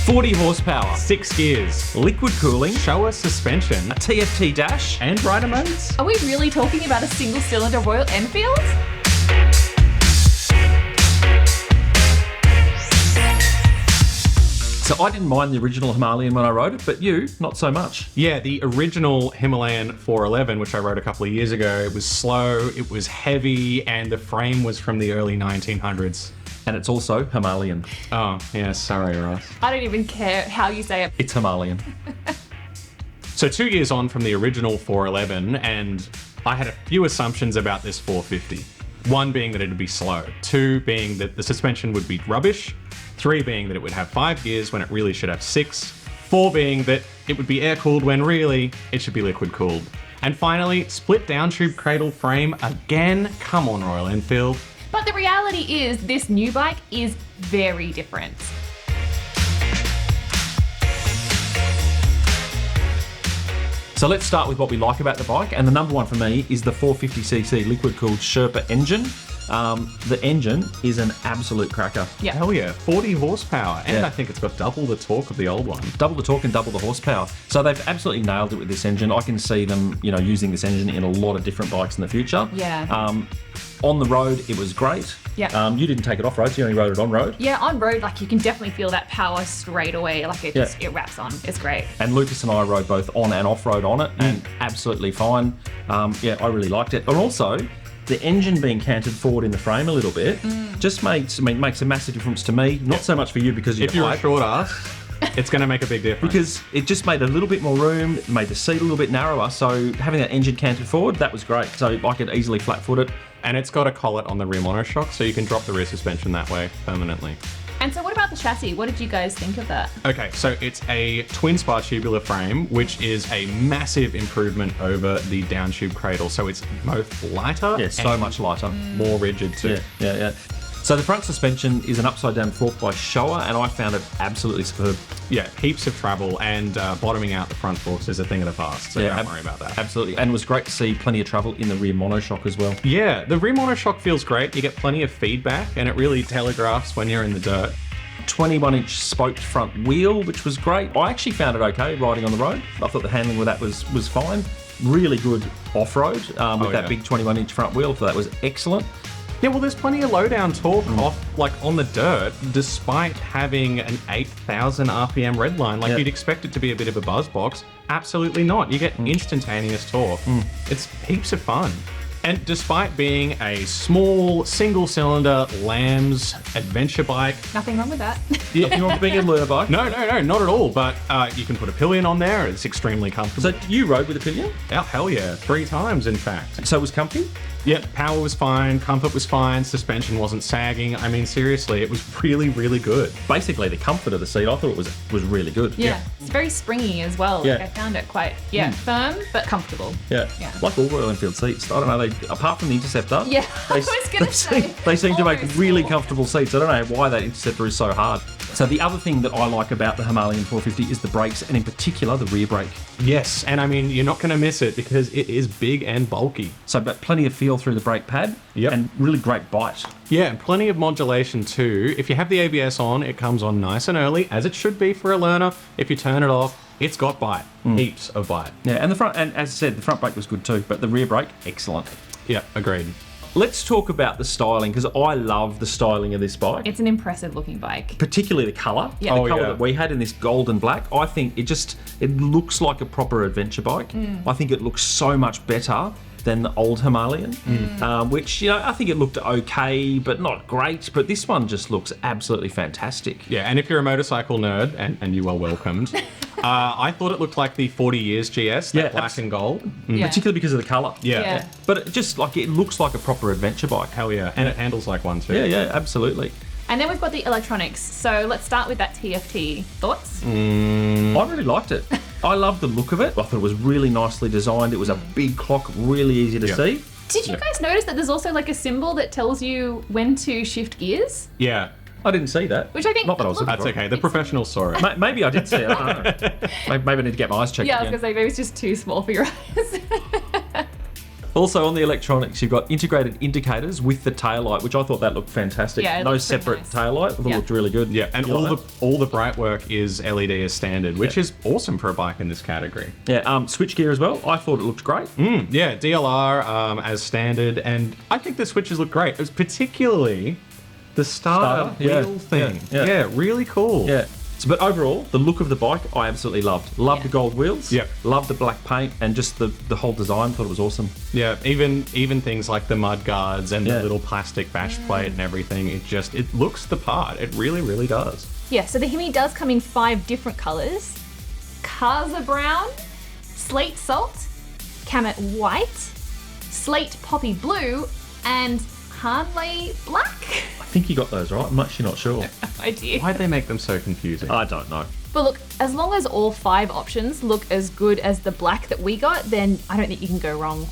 40 horsepower, 6 gears, liquid cooling, Showa suspension, a TFT dash, and rider modes. Are we really talking about a single-cylinder Royal Enfield? So I didn't mind the original Himalayan when I rode it, but you, not so much. Yeah, the original Himalayan 411, which I rode a couple of years ago, it was slow, it was heavy, and the frame was from the early 1900s. And it's also Himalayan. Oh, yeah, sorry, Ross. I don't even care how you say it. It's Himalayan. So 2 years on from the original 411, and I had a few assumptions about this 450. One being that it'd be slow, 2 being that the suspension would be rubbish, 3 being that it would have 5 gears when it really should have 6, 4 being that it would be air-cooled when really it should be liquid-cooled. And finally, split down-tube cradle frame again. Come on, Royal Enfield. But the reality is this new bike is very different. So let's start with what we like about the bike, and the number one for me is the 450cc liquid-cooled Sherpa engine. The engine is an absolute cracker. Yeah. Hell yeah, 40 horsepower, and Yeah. I think it's got double the torque of the old one. Double the torque and double the horsepower. So they've absolutely nailed it with this engine. I can see them, using this engine in a lot of different bikes in the future. Yeah. On the road, it was great. Yeah. You didn't take it off road, so you only rode it on road. Yeah, on road, like you can definitely feel that power straight away. Like it wraps on. It's great. And Lucas and I rode both on and off road on it, and absolutely fine. I really liked it. And also, the engine being canted forward in the frame a little bit just makes a massive difference to me. Not so much for you because If you're a short ass, it's going to make a big difference. because it just made a little bit more room, it made the seat a little bit narrower. So having that engine canted forward, that was great. So I could easily flat-foot it. And it's got a collet on the rear monoshock, so you can drop the rear suspension that way permanently. And so what about the chassis? What did you guys think of that? Okay, so it's a twin Spar tubular frame, which is a massive improvement over the down tube cradle. So it's both lighter Yeah, so and much lighter. more rigid too. Yeah. So the front suspension is an upside-down fork by Showa, and I found it absolutely superb. Yeah, heaps of travel, and bottoming out the front forks is a thing of the past, so don't worry about that. Absolutely. And it was great to see plenty of travel in the rear monoshock as well. Yeah, the rear monoshock feels great. You get plenty of feedback, and it really telegraphs when you're in the dirt. 21-inch spoked front wheel, which was great. I actually found it okay riding on the road. I thought the handling with that was fine. Really good off-road with that big 21-inch front wheel, so that was excellent. Yeah, well, there's plenty of low-down torque on the dirt, despite having an 8,000 RPM red line. You'd expect it to be a bit of a buzz box. Absolutely not. You get instantaneous torque. It's heaps of fun. And despite being a small, single-cylinder Lamb's adventure bike... Nothing wrong with that. Nothing wrong with being a learner bike. No, not at all. But you can put a pillion on there. It's extremely comfortable. So you rode with a pillion? Oh, hell yeah. 3 times, in fact. So it was comfy? Yeah, power was fine, comfort was fine, suspension wasn't sagging. I mean, seriously, it was really, really good. Basically, the comfort of the seat, I thought it was really good. Yeah. It's very springy as well. Yeah. Like I found it quite, firm, but comfortable. Yeah. Yeah. Like all Royal Enfield seats. I don't know, apart from the Interceptor, Yeah, I was gonna say, they seem to make almost really all. comfortable seats. I don't know why that Interceptor is so hard. So the other thing that I like about the Himalayan 450 is the brakes, and in particular the rear brake. Yes, and I mean, you're not going to miss it because it is big and bulky. So but plenty of feel through the brake pad. Yep. And really great bite. Yeah, and plenty of modulation too. If you have the ABS on, it comes on nice and early, as it should be for a learner. If you turn it off, it's got bite. Heaps of bite. Yeah, and the front, and as I said, the front brake was good too, but the rear brake, excellent. Yeah, agreed. Let's talk about the styling, because I love the styling of this bike. It's an impressive looking bike. Particularly the colour. Yeah. The Oh, colour yeah. that we had in this gold and black. I think it looks like a proper adventure bike. I think it looks so much better than the old Himalayan, which, I think it looked okay, but not great. But this one just looks absolutely fantastic. Yeah, and if you're a motorcycle nerd, and you are welcomed, I thought it looked like the 40 Years GS, that black and gold. Yeah. Particularly because of the colour. Yeah. But it just it looks like a proper adventure bike. Hell yeah, and it handles like one too. Yeah, absolutely. And then we've got the electronics. So let's start with that TFT. Thoughts? I really liked it. I loved the look of it. I thought it was really nicely designed. It was a big clock, really easy to see. Did you guys notice that there's also like a symbol that tells you when to shift gears? Yeah. I didn't see that. Which I think Not that I was looking That's for okay. The professionals saw it. Maybe I did see it. I don't know. Maybe I need to get my eyes checked Yeah, I was again. going to say maybe it's just too small for your eyes. Also on the electronics, you've got integrated indicators with the taillight, which I thought that looked fantastic. Yeah, it no looks pretty separate nice. taillight. I thought it Yeah. looked really good. Yeah, and You like all the bright work is LED as standard, which is awesome for a bike in this category. that? Yeah, switch gear as well. I thought it looked great. Yeah, DLR as standard, and I think the switches look great. It was particularly the starter Starter, yeah, wheel thing. yeah. Really cool. Yeah. So, but overall, the look of the bike, I absolutely loved. Loved the gold wheels. Yep. Loved the black paint and just the whole design. Thought it was awesome. Yeah, even things like the mud guards and Yeah. the little plastic bash plate and everything, it looks the part. It really, really does. Yeah, so the Hemi does come in 5 different colours. Casa Brown, Slate Salt, Camet White, Slate Poppy Blue, and Harley Black. I think you got those right. I'm actually not sure. Idea. Why'd they make them so confusing? I don't know. But look, as long as all 5 options look as good as the black that we got, then I don't think you can go wrong.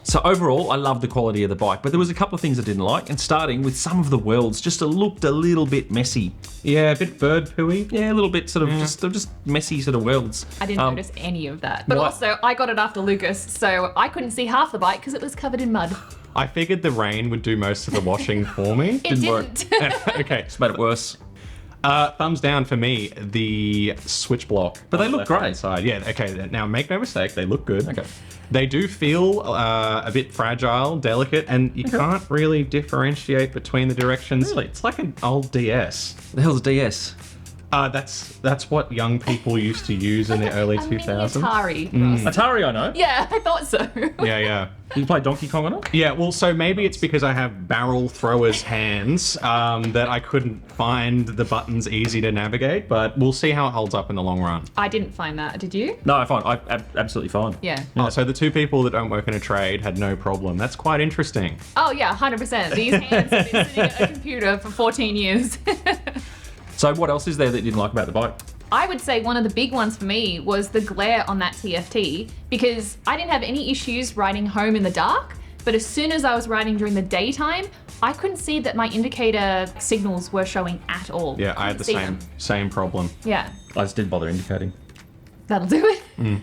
So overall, I loved the quality of the bike, but there was a couple of things I didn't like, and starting with some of the welds just looked a little bit messy. Yeah, a bit bird pooey. Yeah, a little bit sort of just messy sort of welds. I didn't notice any of that. But what- also, I got it after Lucas, so I couldn't see half the bike because it was covered in mud. I figured the rain would do most of the washing for me. It Didn't work. didn't. Okay, It's made it worse. thumbs down for me, the switch block. But they on the look left-hand great. Side. Yeah, okay, now make no mistake, they look good. Okay. They do feel a bit fragile, delicate, and you can't really differentiate between the directions. Really? It's like an old DS. The hell's a DS? That's what young people used to use in the early A mini 2000s. Atari. Ross. Atari, I know. Yeah, I thought so. Yeah. You play Donkey Kong on it? Yeah, well, so maybe it's because I have barrel throwers hands that I couldn't find the buttons easy to navigate, but we'll see how it holds up in the long run. I didn't find that, did you? No, fine. Absolutely fine. Yeah. Oh, so the 2 people that don't work in a trade had no problem. That's quite interesting. Oh yeah, 100%. These hands have been sitting at a computer for 14 years. So what else is there that you didn't like about the bike? I would say one of the big ones for me was the glare on that TFT, because I didn't have any issues riding home in the dark, but as soon as I was riding during the daytime, I couldn't see that my indicator signals were showing at all. Yeah, I had the Couldn't see them. same problem. Yeah, I just didn't bother indicating. that'll do it.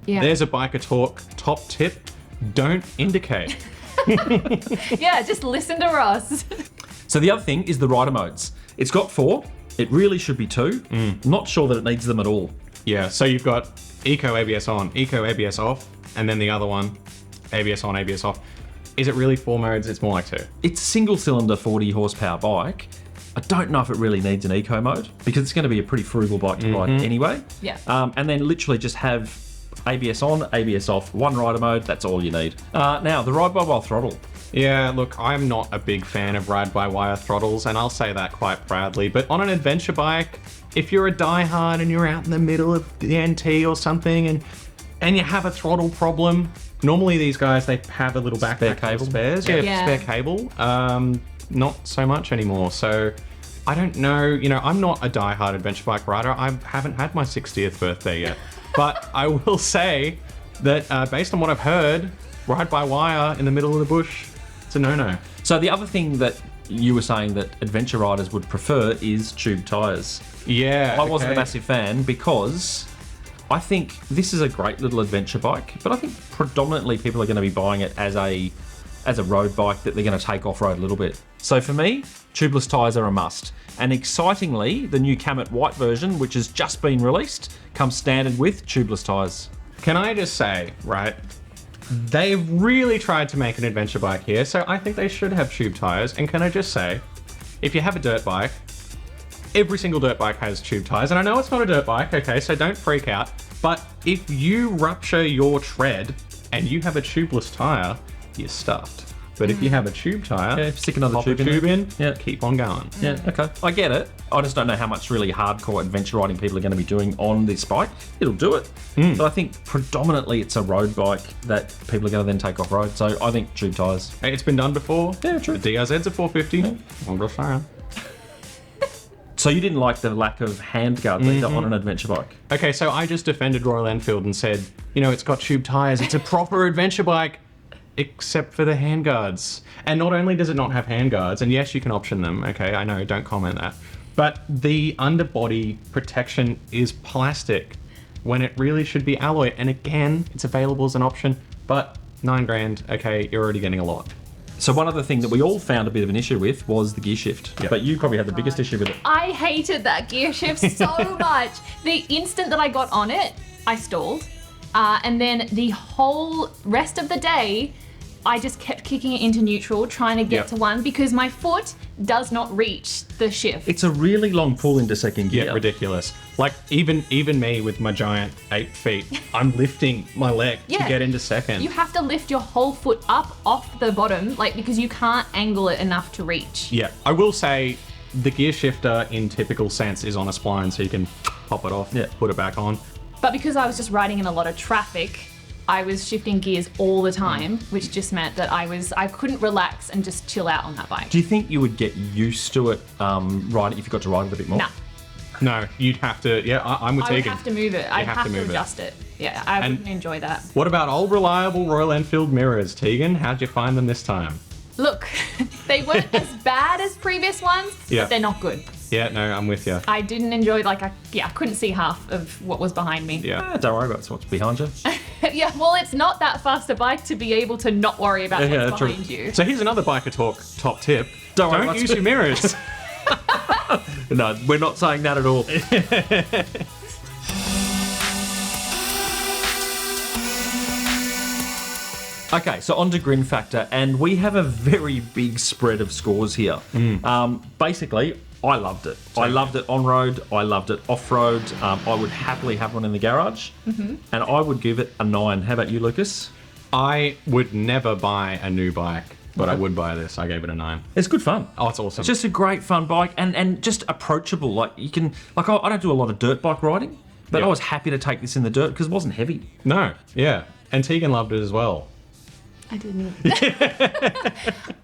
Yeah. There's a Biker Talk top tip. Don't indicate. Yeah, just listen to Ross. So the other thing is the rider modes. It's got 4. It really should be 2. Not sure that it needs them at all. Yeah, so you've got Eco ABS on, Eco ABS off, and then the other one, ABS on, ABS off. Is it really 4 modes? It's more like 2. It's a single cylinder 40 horsepower bike. I don't know if it really needs an eco mode because it's going to be a pretty frugal bike to ride anyway. Yeah. And then literally just have ABS on, ABS off, 1 rider mode. That's all you need. Now, the ride-by-wire throttle. Yeah, look, I'm not a big fan of ride-by-wire throttles, and I'll say that quite proudly, but on an adventure bike, if you're a diehard and you're out in the middle of the NT or something and you have a throttle problem, normally these guys, they have a little backpack Spare full of cable. spares. Yeah. Spare cable. Not so much anymore, so I don't know, I'm not a diehard adventure bike rider. I haven't had my 60th birthday yet, but I will say that based on what I've heard, ride-by-wire in the middle of the bush, it's a no-no. So the other thing that you were saying that adventure riders would prefer is tube tyres. Yeah, I wasn't a okay. massive fan because I think this is a great little adventure bike, but I think predominantly people are going to be buying it as a road bike that they're going to take off-road a little bit. So for me, tubeless tyres are a must. And excitingly, the new Camet White version, which has just been released, comes standard with tubeless tyres. Can I just say, right, they've really tried to make an adventure bike here, so I think they should have tube tyres. And can I just say, if you have a dirt bike, every single dirt bike has tube tyres. And I know it's not a dirt bike, okay, so don't freak out. But if you rupture your tread and you have a tubeless tyre, you're stuffed. But if you have a tube tyre, Yeah, stick another pop tube a in tube there. in, Yeah. keep on going. Yeah, okay. I get it. I just don't know how much really hardcore adventure riding people are going to be doing on this bike. It'll do it. But I think predominantly it's a road bike that people are going to then take off-road. So I think tube tyres. Hey, it's been done before. Yeah, true. The DRZ's a 450. I'm just saying. So you didn't like the lack of handguards either on an adventure bike? Okay, so I just defended Royal Enfield and said, it's got tube tyres. It's a proper adventure bike, except for the handguards. And not only does it not have handguards, and yes, you can option them. Okay, I know, don't comment that. But the underbody protection is plastic when it really should be alloy. And again, it's available as an option, but $9,000, okay, you're already getting a lot. So one other thing that we all found a bit of an issue with was the gear shift. Yep. But you probably had the biggest issue with it. I hated that gear shift so much. The instant that I got on it, I stalled. And then the whole rest of the day, I just kept kicking it into neutral, trying to get to one because my foot does not reach the shift. It's a really long pull into second gear. Yeah, ridiculous. Like even me with my giant 8 feet, I'm lifting my leg to get into second. You have to lift your whole foot up off the bottom, like because you can't angle it enough to reach. Yeah, I will say the gear shifter in typical sense is on a spline, so you can pop it off, put it back on. But because I was just riding in a lot of traffic, I was shifting gears all the time, which just meant that I couldn't relax and just chill out on that bike. Do you think you would get used to it riding if you got to ride it a bit more? No. No, you'd have to. Yeah, I'm with I would Tegan. have to move it. I'd have to move adjust it. Yeah, I wouldn't enjoy that. What about old reliable Royal Enfield mirrors, Tegan? How'd you find them this time? Look, they weren't as bad as previous ones, but they're not good. Yeah, no, I'm with you. I didn't enjoy, I couldn't see half of what was behind me. Yeah. Don't worry about what's behind you. Yeah, well, it's not that fast a bike to be able to not worry about what's behind you. So here's another Biker Talk top tip. Don't use your mirrors. No, we're not saying that at all. Okay, so on to grin factor, and we have a very big spread of scores here. Basically, I loved it. I loved it on road. I loved it off road. I would happily have one in the garage, and I would give it a 9. How about you, Lucas? I would never buy a new bike, but I would buy this. I gave it a 9. It's good fun. Oh, it's awesome. It's just a great fun bike, and just approachable. Like you can, I don't do a lot of dirt bike riding, but I was happy to take this in the dirt because it wasn't heavy. No, yeah, and Tegan loved it as well. I didn't.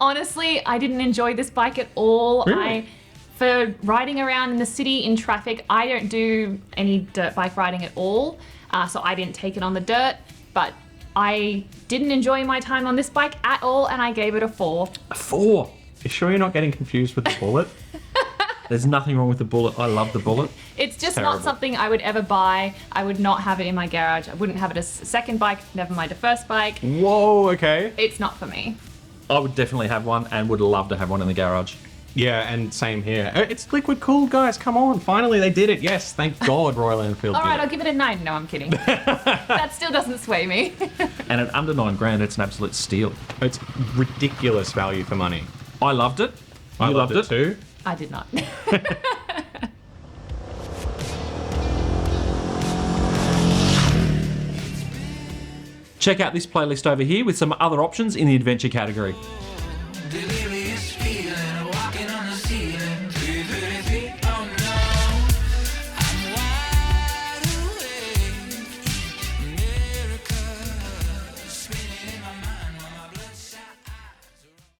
Honestly, I didn't enjoy this bike at all. Really? For riding around in the city in traffic, I don't do any dirt bike riding at all. So I didn't take it on the dirt, but I didn't enjoy my time on this bike at all, and I gave it a 4. A 4. You sure you're not getting confused with the Bullet? There's nothing wrong with the Bullet. I love the Bullet. It's just Terrible. not something I would ever buy. I would not have it in my garage. I wouldn't have it as a second bike, never mind a first bike. Whoa, okay. It's not for me. I would definitely have one and would love to have one in the garage. Yeah, and same here. It's liquid cooled, guys. Come on. Finally, they did it. Yes, thank God Royal Enfield All did right, it. I'll give it a 9. No, I'm kidding. That still doesn't sway me. And at under $9,000, it's an absolute steal. It's ridiculous value for money. I loved it. I You loved it too. I did not. Check out this playlist over here with some other options in the adventure category.